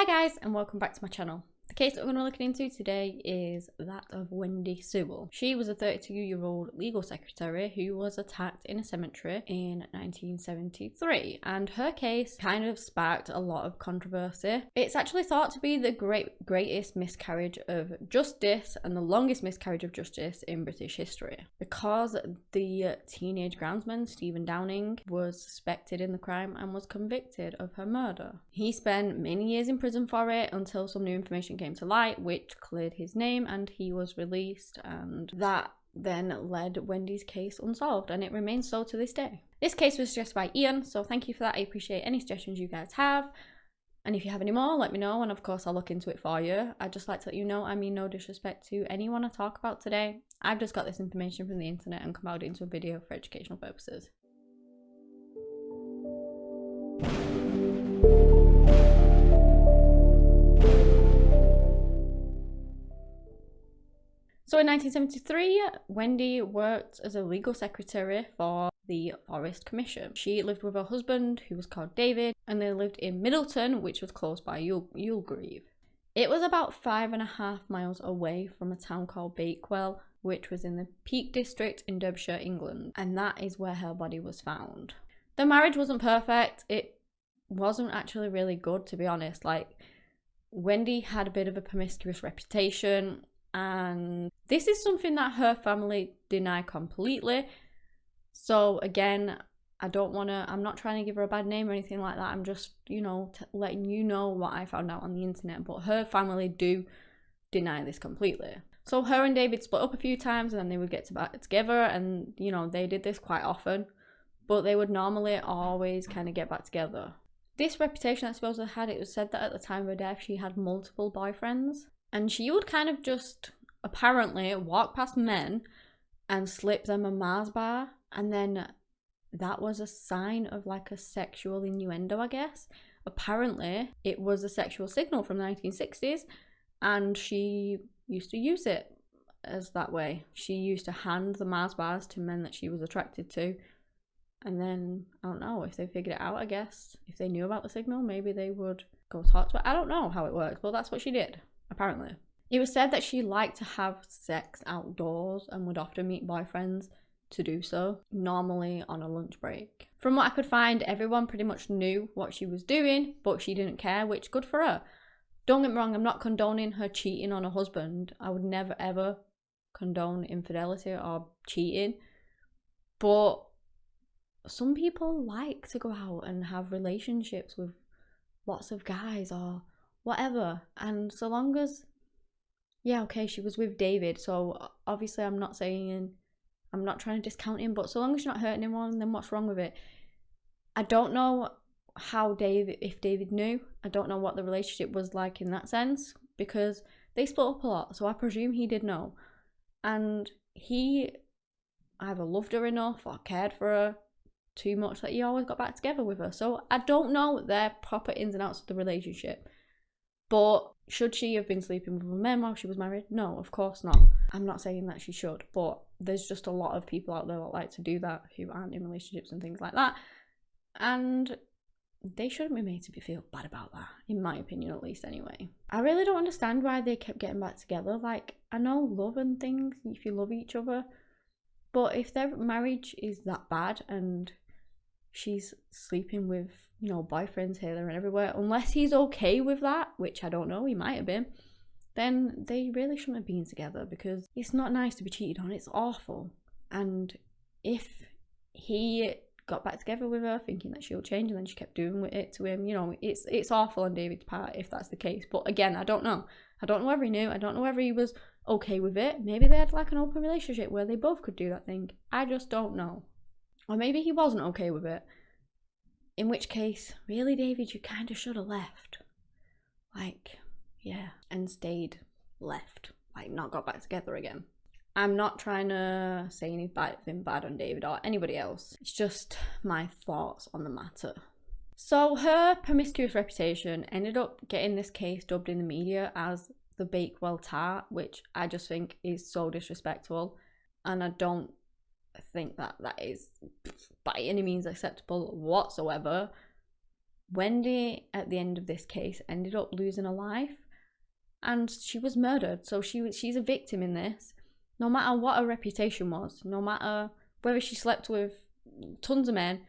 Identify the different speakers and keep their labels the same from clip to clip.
Speaker 1: Hi guys, and welcome back to my channel. The case that we're going to be looking into today is that of Wendy Sewell. She was a 32-year-old legal secretary who was attacked in a cemetery in 1973, and her case kind of sparked a lot of controversy. It's actually thought to be the greatest miscarriage of justice and the longest miscarriage of justice in British history, because the teenage groundsman Stephen Downing was suspected in the crime and was convicted of her murder. He spent many years in prison for it until some new information came to light which cleared his name and he was released, and that then led Wendy's case unsolved, and it remains so to this day. This case was suggested by Ian, so thank you for that. I appreciate any suggestions you guys have, and if you have any more, let me know, and of course I'll look into it for you. I'd just like to let you know I mean no disrespect to anyone I talk about today. I've just got this information from the internet and compiled it into a video for educational purposes. So in 1973, Wendy worked as a legal secretary for the Forest Commission. She lived with her husband, who was called David, and they lived in Middleton, which was close by Ulgrave. It was about 5.5 miles away from a town called Bakewell, which was in the Peak District in Derbyshire, England, and that is where her body was found. The marriage wasn't perfect. It wasn't actually really good, to be honest. Like, Wendy had a bit of a promiscuous reputation, and this is something that her family deny completely. So again, I'm not trying to give her a bad name or anything like that. I'm just, letting you know what I found out on the internet, but her family do deny this completely. So her and David split up a few times, and then they would get back together, and they did this quite often, but they would normally always kind of get back together. This reputation that supposedly had, it was said that at the time of her death she had multiple boyfriends. And she would kind of just apparently walk past men and slip them a Mars bar, and then that was a sign of like a sexual innuendo, I guess. Apparently it was a sexual signal from the 1960s, and she used to use it as that way. She used to hand the Mars bars to men that she was attracted to, and then I don't know if they figured it out. I guess if they knew about the signal, maybe they would go talk to her. I don't know how it works, but that's what she did. Apparently. It was said that she liked to have sex outdoors and would often meet boyfriends to do so, normally on a lunch break. From what I could find, everyone pretty much knew what she was doing, but she didn't care, which good for her. Don't get me wrong, I'm not condoning her cheating on her husband. I would never ever condone infidelity or cheating. But some people like to go out and have relationships with lots of guys or whatever, and so long as, yeah, okay, she was with David, so obviously I'm not trying to discount him, but so long as you're not hurting anyone, then what's wrong with it? I don't know if David knew. I don't know what the relationship was like in that sense, because they split up a lot, so I presume he did know, and he either loved her enough or cared for her too much that he always got back together with her. So I don't know their proper ins and outs of the relationship. But should she have been sleeping with men while she was married? No, of course not. I'm not saying that she should, but there's just a lot of people out there that like to do that who aren't in relationships and things like that. And they shouldn't be made to feel bad about that, in my opinion at least anyway. I really don't understand why they kept getting back together. Like, I know love and things, if you love each other, but if their marriage is that bad and she's sleeping with, boyfriends here, there and everywhere, unless he's okay with that, which I don't know, he might have been, then they really shouldn't have been together, because it's not nice to be cheated on. It's awful. And if he got back together with her thinking that she'll change and then she kept doing it to him, it's awful on David's part if that's the case. But again, I don't know whether he knew. I don't know whether he was okay with it. Maybe they had like an open relationship where they both could do that thing. I just don't know. Or maybe he wasn't okay with it. In which case, really, David, you kind of should have left. Like, yeah, and stayed left. Like, not got back together again. I'm not trying to say anything bad on David or anybody else. It's just my thoughts on the matter. So her promiscuous reputation ended up getting this case dubbed in the media as the Bakewell Tart, which I just think is so disrespectful. And I don't think that is by any means acceptable whatsoever. Wendy, at the end of this case, ended up losing her life, and she was murdered. So she's a victim in this. No matter what her reputation was, no matter whether she slept with tons of men,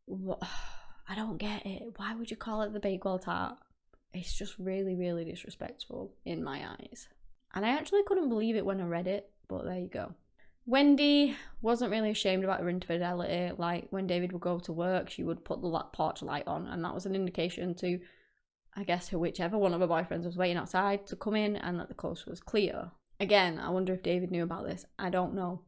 Speaker 1: I don't get it. Why would you call it the Bakewell Tart? It's just really, really disrespectful in my eyes. And I actually couldn't believe it when I read it, but there you go. Wendy wasn't really ashamed about her infidelity. Like, when David would go to work, she would put the porch light on, and that was an indication to, I guess, whichever one of her boyfriends was waiting outside to come in and that the coast was clear. Again, I wonder if David knew about this. I don't know.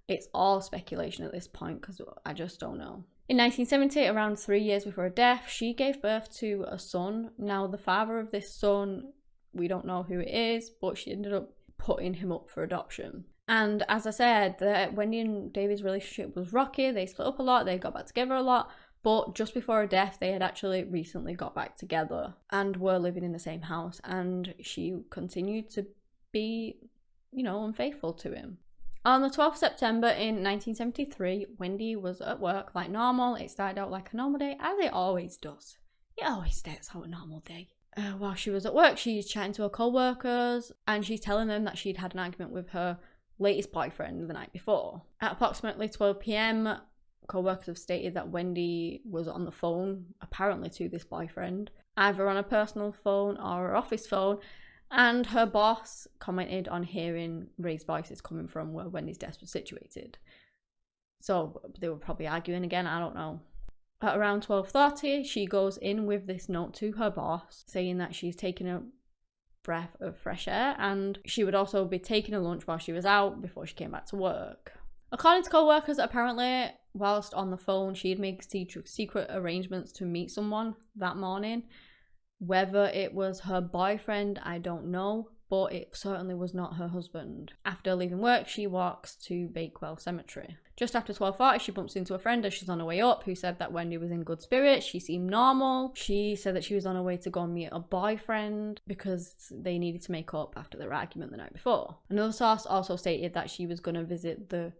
Speaker 1: It's all speculation at this point because I just don't know. In 1970, around 3 years before her death, she gave birth to a son. Now, the father of this son, we don't know who it is, but she ended up putting him up for adoption. And as I said, Wendy and David's relationship was rocky. They split up a lot. They got back together a lot. But just before her death, they had actually recently got back together and were living in the same house. And she continued to be, unfaithful to him. On the 12th of September in 1973, Wendy was at work like normal. It started out like a normal day, as it always does. It always starts out a normal day. While she was at work, she's chatting to her co-workers, and she's telling them that she'd had an argument with her latest boyfriend the night before. At approximately 12 p.m, co-workers have stated that Wendy was on the phone, apparently to this boyfriend, either on a personal phone or her office phone, and her boss commented on hearing raised voices coming from where Wendy's desk was situated. So they were probably arguing again, I don't know. At around 12:30, she goes in with this note to her boss saying that she's taking a breath of fresh air and she would also be taking a lunch while she was out before she came back to work. According to co-workers, apparently, whilst on the phone, she had made secret arrangements to meet someone that morning. Whether it was her boyfriend, I don't know, but it certainly was not her husband. After leaving work, she walks to Bakewell Cemetery. Just after 12:40, she bumps into a friend as she's on her way up who said that Wendy was in good spirits. She seemed normal. She said that she was on her way to go and meet a boyfriend because they needed to make up after their argument the night before. Another source also stated that she was going to visit the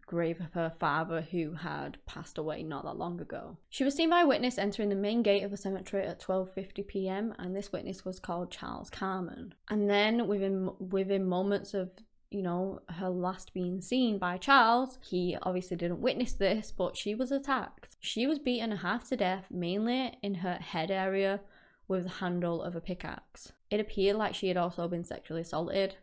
Speaker 1: grave of her father who had passed away not that long ago. She was seen by a witness entering the main gate of the cemetery at 12:50 p.m. and this witness was called Charles Carman. And then within moments of her last being seen by Charles, he obviously didn't witness this, but she was attacked. She was beaten half to death, mainly in her head area with the handle of a pickaxe. It appeared like she had also been sexually assaulted.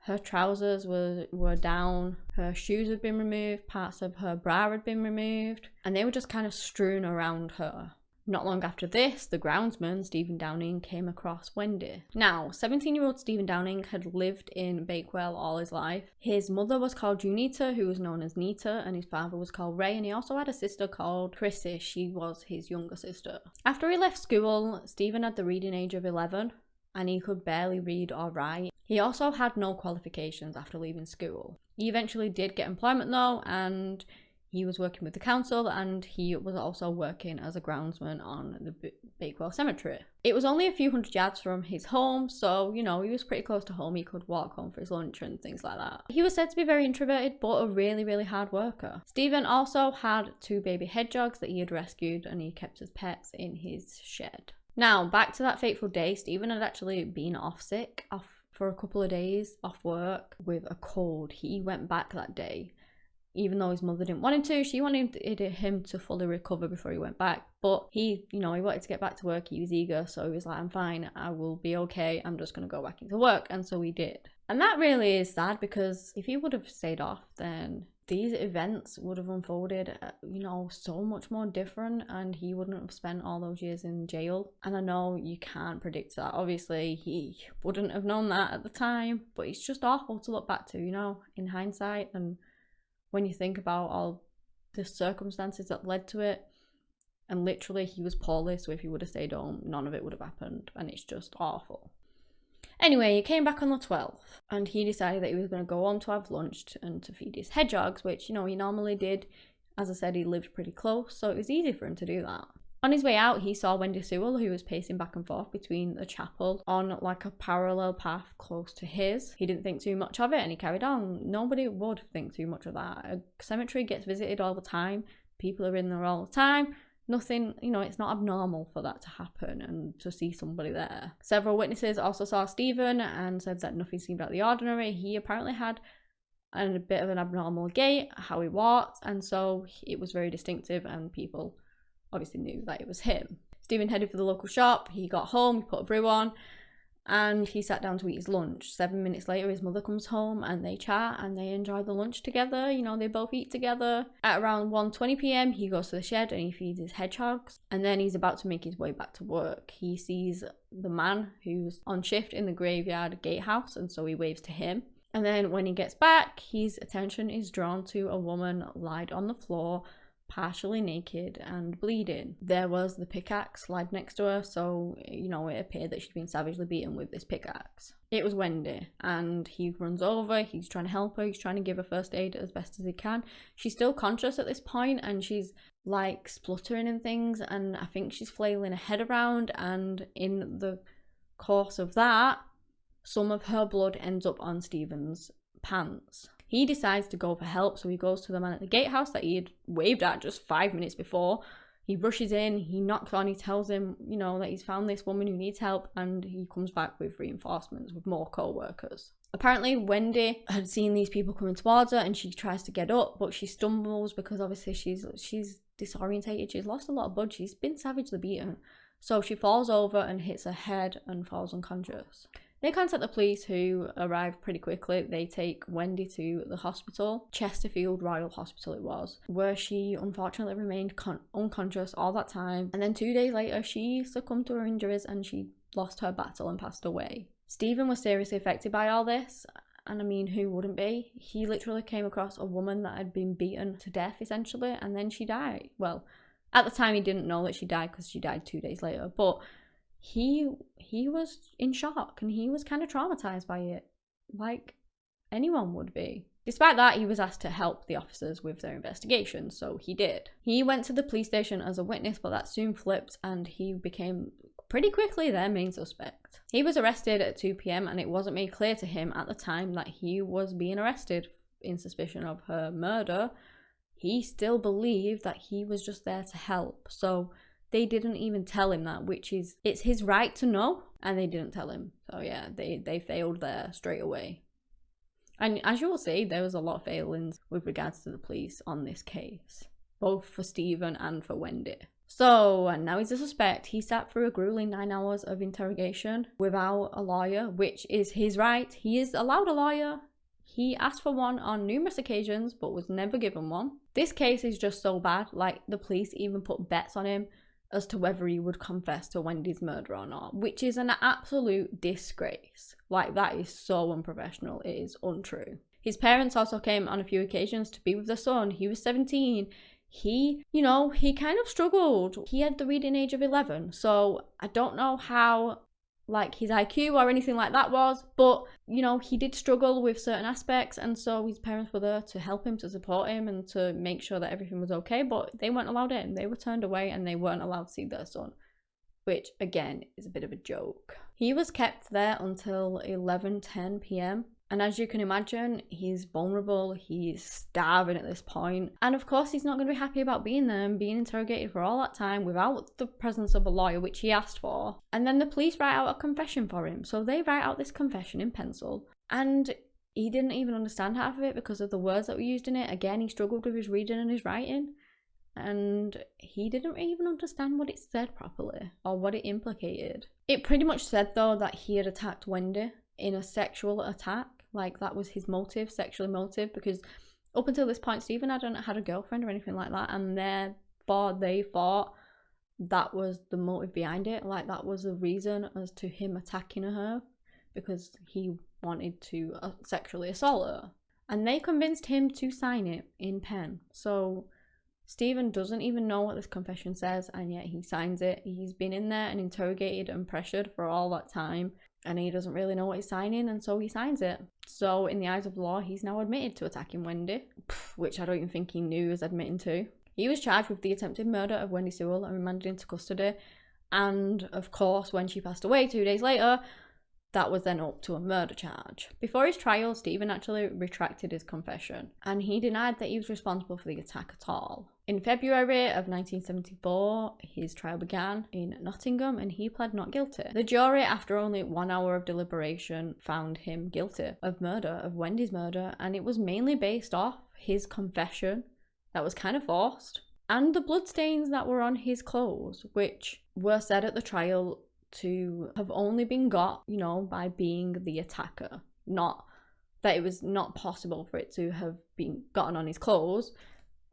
Speaker 1: Her trousers were down, her shoes had been removed, parts of her bra had been removed, and they were just kind of strewn around her. Not long after this, the groundsman, Stephen Downing, came across Wendy. Now, 17-year-old Stephen Downing had lived in Bakewell all his life. His mother was called Junita, who was known as Nita, and his father was called Ray, and he also had a sister called Chrissy. She was his younger sister. After he left school, Stephen had the reading age of 11, and he could barely read or write. He also had no qualifications after leaving school. He eventually did get employment though, and he was working with the council, and he was also working as a groundsman on the Bakewell Cemetery. It was only a few hundred yards from his home, so, he was pretty close to home. He could walk home for his lunch and things like that. He was said to be very introverted, but a really, really hard worker. Stephen also had 2 baby hedgehogs that he had rescued, and he kept as pets in his shed. Now, back to that fateful day, Stephen had actually been off for a couple of days, off work, with a cold. He went back that day. Even though his mother didn't want him to, she wanted him to fully recover before he went back. But he wanted to get back to work. He was eager, so he was like, I'm fine, I will be okay. I'm just going to go back into work. And so he did. And that really is sad because if he would have stayed off, then these events would have unfolded, so much more different, and he wouldn't have spent all those years in jail. And I know you can't predict that. Obviously, he wouldn't have known that at the time, but it's just awful to look back to, in hindsight. And when you think about all the circumstances that led to it, and literally he was poorly, so if he would have stayed home, none of it would have happened, and it's just awful. Anyway, he came back on the 12th, and he decided that he was going to go on to have lunch and to feed his hedgehogs, which, he normally did. As I said, he lived pretty close, so it was easy for him to do that. On his way out, he saw Wendy Sewell, who was pacing back and forth between the chapel on like a parallel path close to his. He didn't think too much of it, and he carried on. Nobody would think too much of that. A cemetery gets visited all the time. People are in there all the time. nothing, you know, it's not abnormal for that to happen and to see somebody there. Several witnesses also saw Stephen and said that nothing seemed out of the ordinary. He apparently had a bit of an abnormal gait, how he walked, and so it was very distinctive and people obviously knew that it was him. Stephen headed for the local shop. He got home, he put a brew on, and he sat down to eat his lunch. 7 minutes later, his mother comes home and they chat and they enjoy the lunch together. You know, they both eat together. At around 1:20 p.m, he goes to the shed and he feeds his hedgehogs. And then he's about to make his way back to work. He sees the man who's on shift in the graveyard gatehouse, and so he waves to him. And then when he gets back, his attention is drawn to a woman lied on the floor, partially naked and bleeding. There was the pickaxe laid next to her, so, you know, it appeared that she'd been savagely beaten with this pickaxe. It was Wendy, and he runs over, he's trying to help her, he's trying to give her first aid as best as he can. She's still conscious at this point, and she's like spluttering and things, and I think she's flailing her head around, and in the course of that, some of her blood ends up on Stephen's pants. He decides to go for help, so he goes to the man at the gatehouse that he had waved at just 5 minutes before. He rushes in, he knocks on, he tells him, you know, that he's found this woman who needs help, and he comes back with reinforcements, with more co-workers. Apparently, Wendy had seen these people coming towards her, and she tries to get up, but she stumbles because obviously she's disorientated. She's lost a lot of blood. She's been savagely beaten. So she falls over and hits her head and falls unconscious. They contact the police, who arrive pretty quickly. They take Wendy to the hospital, Chesterfield Royal Hospital it was, where she unfortunately remained unconscious all that time. And then 2 days later, she succumbed to her injuries and she lost her battle and passed away. Stephen was seriously affected by all this, and I mean, who wouldn't be? He literally came across a woman that had been beaten to death, essentially, and then she died. Well, at the time he didn't know that she died because she died 2 days later, but he was in shock and he was kind of traumatized by it, like anyone would be. Despite that, he was asked to help the officers with their investigation, so he did. He went to the police station as a witness, but that soon flipped and he became pretty quickly their main suspect. He was arrested at 2 p.m. and it wasn't made clear to him at the time that he was being arrested in suspicion of her murder. He still believed that he was just there to help, so they didn't even tell him that, which is, it's his right to know, and they didn't tell him. So yeah, they failed there straight away. And as you will see, there was a lot of failings with regards to the police on this case, both for Stephen and for Wendy. So now he's a suspect. He sat through a grueling 9 hours of interrogation without a lawyer, which is his right. He is allowed a lawyer. He asked for one on numerous occasions, but was never given one. This case is just so bad, like the police even put bets on him as to whether he would confess to Wendy's murder or not, which is an absolute disgrace. Like, that is so unprofessional. It is untrue. His parents also came on a few occasions to be with their son. He was 17. He kind of struggled. He had the reading age of 11, so I don't know how, like, his IQ or anything like that was, but, you know, he did struggle with certain aspects, and so his parents were there to help him, to support him, and to make sure that everything was okay, but they weren't allowed in. They were turned away, and they weren't allowed to see their son, which, again, is a bit of a joke. He was kept there until 11:10 p.m, and as you can imagine, he's vulnerable, he's starving at this point, and of course he's not going to be happy about being there and being interrogated for all that time without the presence of a lawyer, which he asked for. And then the police write out a confession for him, so they write out this confession in pencil, and he didn't even understand half of it because of the words that were used in it. Again, he struggled with his reading and his writing, and he didn't even understand what it said properly or what it implicated. It pretty much said, though, that he had attacked Wendy in a sexual attack. Like, that was his motive, sexual motive, because up until this point, Stephen hadn't had a girlfriend or anything like that, and therefore they thought that was the motive behind it. Like, that was the reason as to him attacking her, because he wanted to sexually assault her. And they convinced him to sign it in pen. So Stephen doesn't even know what this confession says, and yet he signs it. He's been in there and interrogated and pressured for all that time, and he doesn't really know what he's signing, and so he signs it. So in the eyes of the law, he's now admitted to attacking Wendy, which I don't even think he knew he was admitting to. He was charged with the attempted murder of Wendy Sewell and remanded into custody. And of course, when she passed away 2 days later, that was then up to a murder charge. Before his trial, Stephen actually retracted his confession, and he denied that he was responsible for the attack at all. In February of 1974, his trial began in Nottingham and he pled not guilty. The jury, after only 1 hour of deliberation, found him guilty of murder, of Wendy's murder, and it was mainly based off his confession that was kind of forced, and the bloodstains that were on his clothes, which were said at the trial to have only been got, by being the attacker. Not that it was not possible for it to have been gotten on his clothes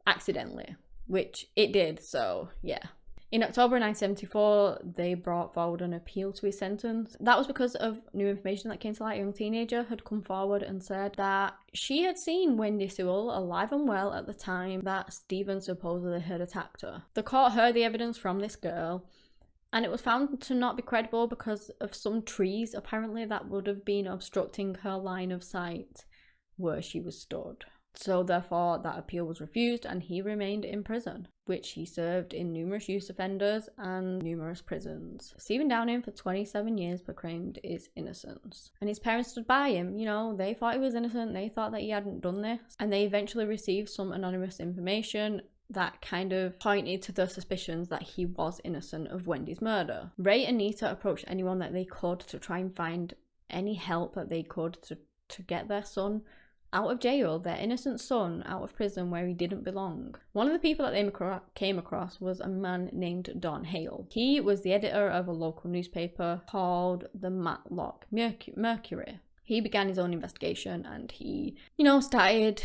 Speaker 1: accidentally, which it did, so yeah. In October 1974, they brought forward an appeal to his sentence. That was because of new information that came to light. A young teenager had come forward and said that she had seen Wendy Sewell alive and well at the time that Stephen supposedly had attacked her. The court heard the evidence from this girl, and it was found to not be credible because of some trees, apparently, that would have been obstructing her line of sight where she was stood. So therefore, that appeal was refused and he remained in prison, which he served in numerous youth offenders and numerous prisons. Stephen Downing, for 27 years, proclaimed his innocence. And his parents stood by him. They thought he was innocent, they thought that he hadn't done this, and they eventually received some anonymous information that kind of pointed to the suspicions that he was innocent of Wendy's murder. Ray and Nita approached anyone that they could to try and find any help that they could to get their son out of jail, their innocent son out of prison where he didn't belong. One of the people that they came across was a man named Don Hale. He was the editor of a local newspaper called the Matlock Mercury. He began his own investigation and he, started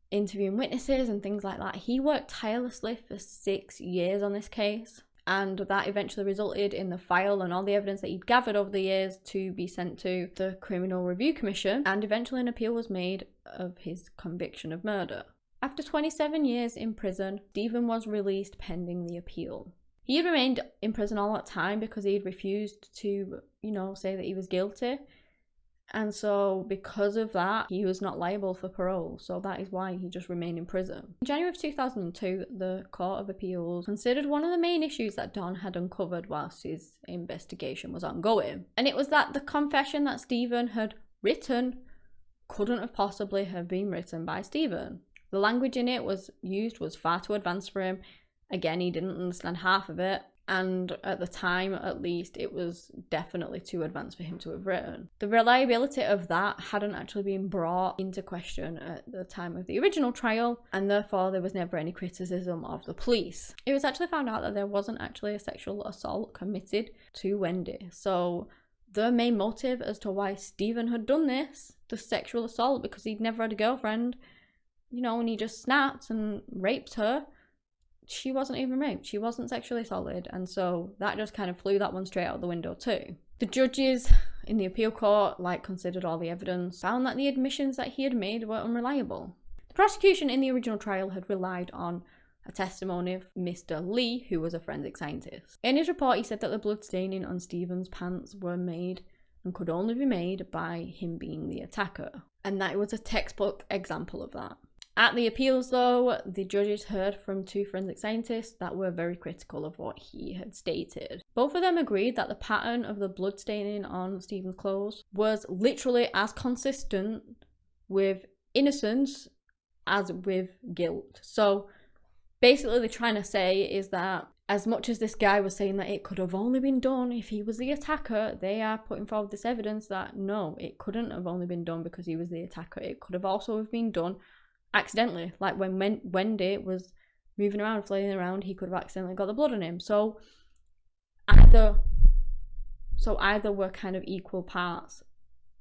Speaker 1: interviewing witnesses and things like that. He worked tirelessly for 6 years on this case, and that eventually resulted in the file and all the evidence that he'd gathered over the years to be sent to the Criminal Review Commission, and eventually an appeal was made of his conviction of murder. After 27 years in prison, Stephen was released pending the appeal. He had remained in prison all that time because he had refused to, say that he was guilty. And so because of that, he was not liable for parole. So that is why he just remained in prison. In January of 2002, the Court of Appeals considered one of the main issues that Don had uncovered whilst his investigation was ongoing. And it was that the confession that Stephen had written couldn't have possibly have been written by Stephen. The language in it was far too advanced for him. Again, he didn't understand half of it. And at the time, at least, it was definitely too advanced for him to have written. The reliability of that hadn't actually been brought into question at the time of the original trial, and therefore there was never any criticism of the police. It was actually found out that there wasn't actually a sexual assault committed to Wendy. So the main motive as to why Stephen had done this, the sexual assault, because he'd never had a girlfriend, and he just snapped and raped her, she wasn't even raped, she wasn't sexually assaulted, and so that just kind of flew that one straight out the window too. The judges in the appeal court considered all the evidence, found that the admissions that he had made were unreliable. The prosecution in the original trial had relied on a testimony of Mr. Lee, who was a forensic scientist. In his report, he said that the blood staining on Stephen's pants were made and could only be made by him being the attacker, and that it was a textbook example of that. At the appeals, though, the judges heard from 2 forensic scientists that were very critical of what he had stated. Both of them agreed that the pattern of the blood staining on Stephen's clothes was literally as consistent with innocence as with guilt. So basically, they're trying to say is that as much as this guy was saying that it could have only been done if he was the attacker, they are putting forward this evidence that no, it couldn't have only been done because he was the attacker. It could have also have been done accidentally, like when Wendy was moving around, flailing around, he could have accidentally got the blood on him. So either were kind of equal parts.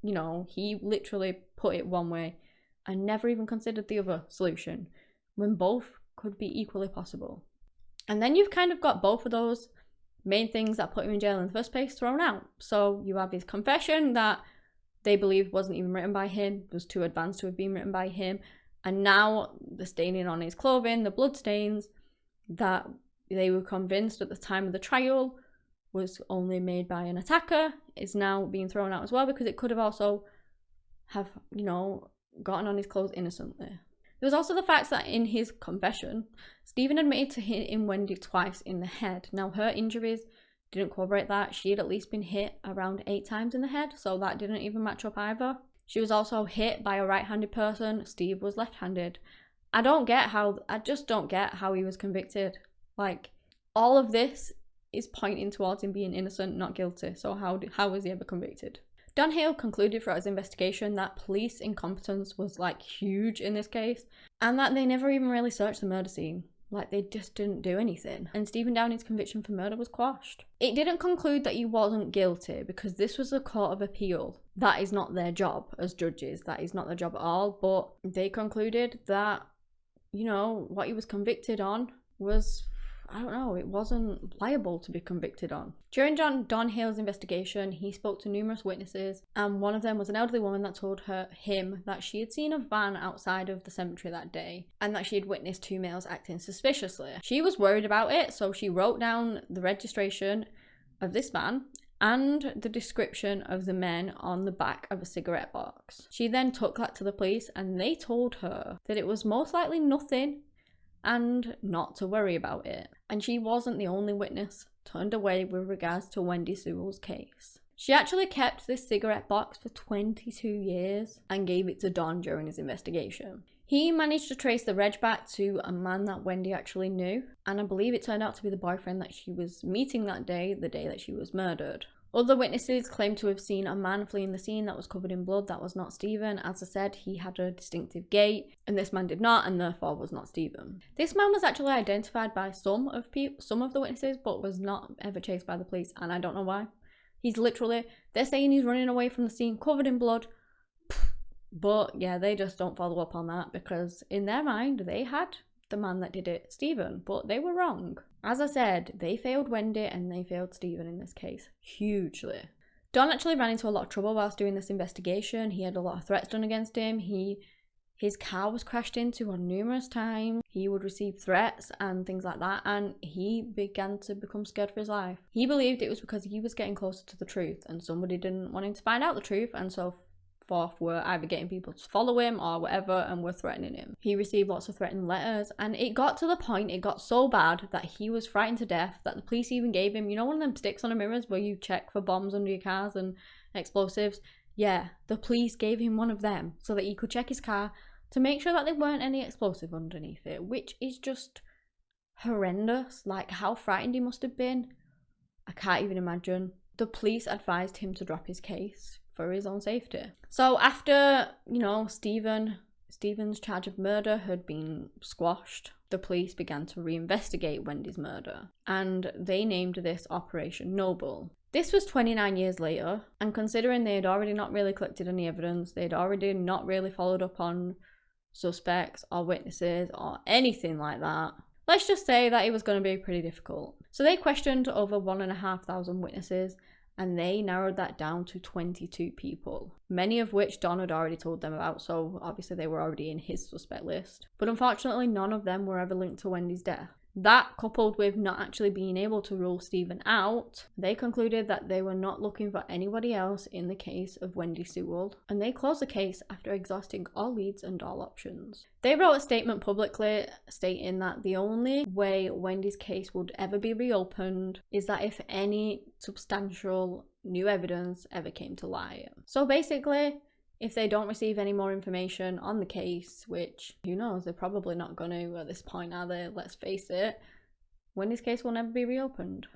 Speaker 1: He literally put it one way and never even considered the other solution, when both could be equally possible. And then you've kind of got both of those main things that put him in jail in the first place thrown out. So you have his confession that they believed wasn't even written by him, was too advanced to have been written by him. And now the staining on his clothing, the blood stains that they were convinced at the time of the trial was only made by an attacker, is now being thrown out as well, because it could have also have, gotten on his clothes innocently. There was also the fact that in his confession, Stephen admitted to hitting Wendy twice in the head. Now, her injuries didn't corroborate that. She had at least been hit around 8 times in the head, so that didn't even match up either. She was also hit by a right-handed person. Steve was left-handed. I just don't get how he was convicted. Like, all of this is pointing towards him being innocent, not guilty. So how was he ever convicted? Don Hale concluded throughout his investigation that police incompetence was like huge in this case, and that they never even really searched the murder scene. Like, they just didn't do anything. And Stephen Downing's conviction for murder was quashed. It didn't conclude that he wasn't guilty, because this was a court of appeal. That is not their job as judges. That is not their job at all. But they concluded that, you know, what he was convicted on was, I don't know, it wasn't liable to be convicted on. During Don Hale's investigation, he spoke to numerous witnesses, and one of them was an elderly woman that told him that she had seen a van outside of the cemetery that day, and that she had witnessed 2 males acting suspiciously. She was worried about it, so she wrote down the registration of this van and the description of the men on the back of a cigarette box. She then took that to the police, and they told her that it was most likely nothing and not to worry about it. And she wasn't the only witness turned away with regards to Wendy Sewell's case. She actually kept this cigarette box for 22 years and gave it to Don during his investigation. He managed to trace the reg back to a man that Wendy actually knew, and I believe it turned out to be the boyfriend that she was meeting that day, the day that she was murdered. Other witnesses claimed to have seen a man fleeing the scene that was covered in blood. That was not Stephen. As I said, he had a distinctive gait, and this man did not, and therefore was not Stephen. This man was actually identified by some of the witnesses, but was not ever chased by the police, and I don't know why. He's literally, they're saying he's running away from the scene covered in blood, but yeah, they just don't follow up on that, because in their mind, they had the man that did it, Stephen, but they were wrong. As I said, they failed Wendy and they failed Stephen in this case, hugely. Don actually ran into a lot of trouble whilst doing this investigation. He had a lot of threats done against him. His car was crashed into on numerous times. He would receive threats and things like that, and he began to become scared for his life. He believed it was because he was getting closer to the truth and somebody didn't want him to find out the truth, and so forth were either getting people to follow him or whatever, and were threatening him. He received lots of threatening letters, and it got to the point, it got so bad that he was frightened to death that the police even gave him, you know, one of them sticks on the mirrors where you check for bombs under your cars and explosives? Yeah, the police gave him one of them so that he could check his car to make sure that there weren't any explosive underneath it, which is just horrendous. Like, how frightened he must have been, I can't even imagine. The police advised him to drop his case for his own safety. So after, you know, Stephen's charge of murder had been squashed, the police began to reinvestigate Wendy's murder, and they named this Operation Noble. This was 29 years later, and considering they had already not really collected any evidence, they'd already not really followed up on suspects or witnesses or anything like that, let's just say that it was going to be pretty difficult. So they questioned over 1,500 witnesses, and they narrowed that down to 22 people, many of which Don had already told them about, so obviously they were already in his suspect list. But unfortunately, none of them were ever linked to Wendy's death. That, coupled with not actually being able to rule Stephen out, they concluded that they were not looking for anybody else in the case of Wendy Sewell, and they closed the case after exhausting all leads and all options. They wrote a statement publicly stating that the only way Wendy's case would ever be reopened is that if any substantial new evidence ever came to light. So basically, if they don't receive any more information on the case, which, who knows, they're probably not going to at this point, are they? Let's face it, Wendy's case will never be reopened.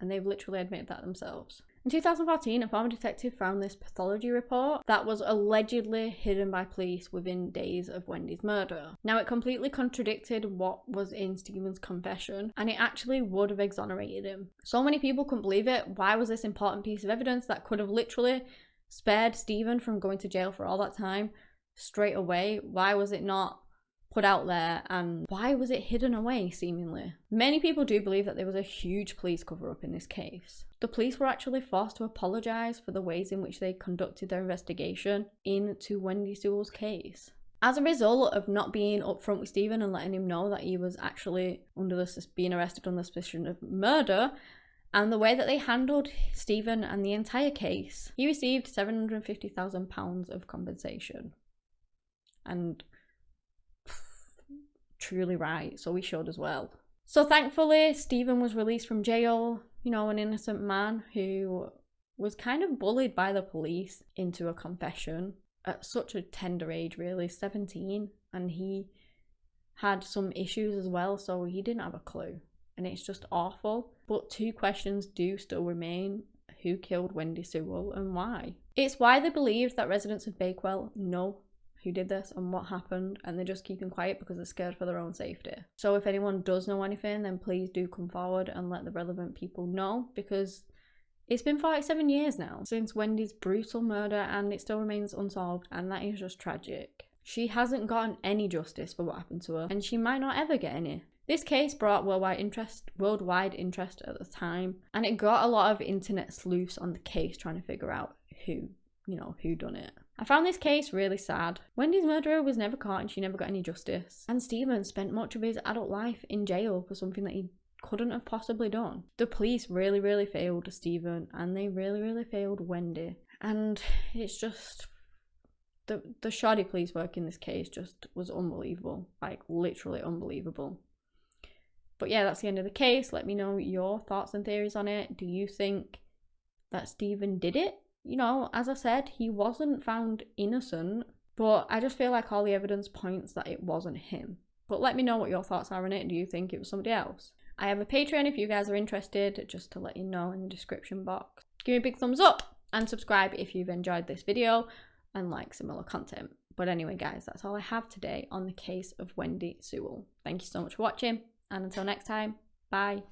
Speaker 1: And they've literally admitted that themselves. In 2014, a former detective found this pathology report that was allegedly hidden by police within days of Wendy's murder. Now, it completely contradicted what was in Stephen's confession, and it actually would have exonerated him. So many people couldn't believe it. Why was this important piece of evidence that could have literally spared Stephen from going to jail for all that time straight away? Why was it not put out there, and why was it hidden away seemingly? Many people do believe that there was a huge police cover-up in this case. The police were actually forced to apologise for the ways in which they conducted their investigation into Wendy Sewell's case. As a result of not being upfront with Stephen and letting him know that he was actually being arrested on the suspicion of murder, and the way that they handled Stephen and the entire case, he received £750,000 of compensation. And truly right, so he should as well. So thankfully, Stephen was released from jail You know, an innocent man who was kind of bullied by the police into a confession at such a tender age, really, 17, and he had some issues as well, so he didn't have a clue, and it's just awful. But two questions do still remain: who killed Wendy Sewell and why? It's widely believed that residents of Bakewell know who did this and what happened, and they're just keeping quiet because they're scared for their own safety. So if anyone does know anything, then please do come forward and let the relevant people know, because it's been 47 years now since Wendy's brutal murder and it still remains unsolved, and that is just tragic. She hasn't gotten any justice for what happened to her, and she might not ever get any. This case brought worldwide interest at the time, and it got a lot of internet sleuths on the case trying to figure out who done it. I found this case really sad. Wendy's murderer was never caught and she never got any justice. And Stephen spent much of his adult life in jail for something that he couldn't have possibly done. The police really failed Stephen, and they really failed Wendy. And it's just, the shoddy police work in this case just was unbelievable. Like, literally unbelievable. But yeah, that's the end of the case. Let me know your thoughts and theories on it. Do you think that Stephen did it? You know, as I said, he wasn't found innocent, but I just feel like all the evidence points that it wasn't him. But let me know what your thoughts are on it. Do you think it was somebody else? I have a Patreon if you guys are interested, just to let you know in the description box. Give me a big thumbs up and subscribe if you've enjoyed this video and like similar content. But anyway, guys, that's all I have today on the case of Wendy Sewell. Thank you so much for watching, and until next time, bye.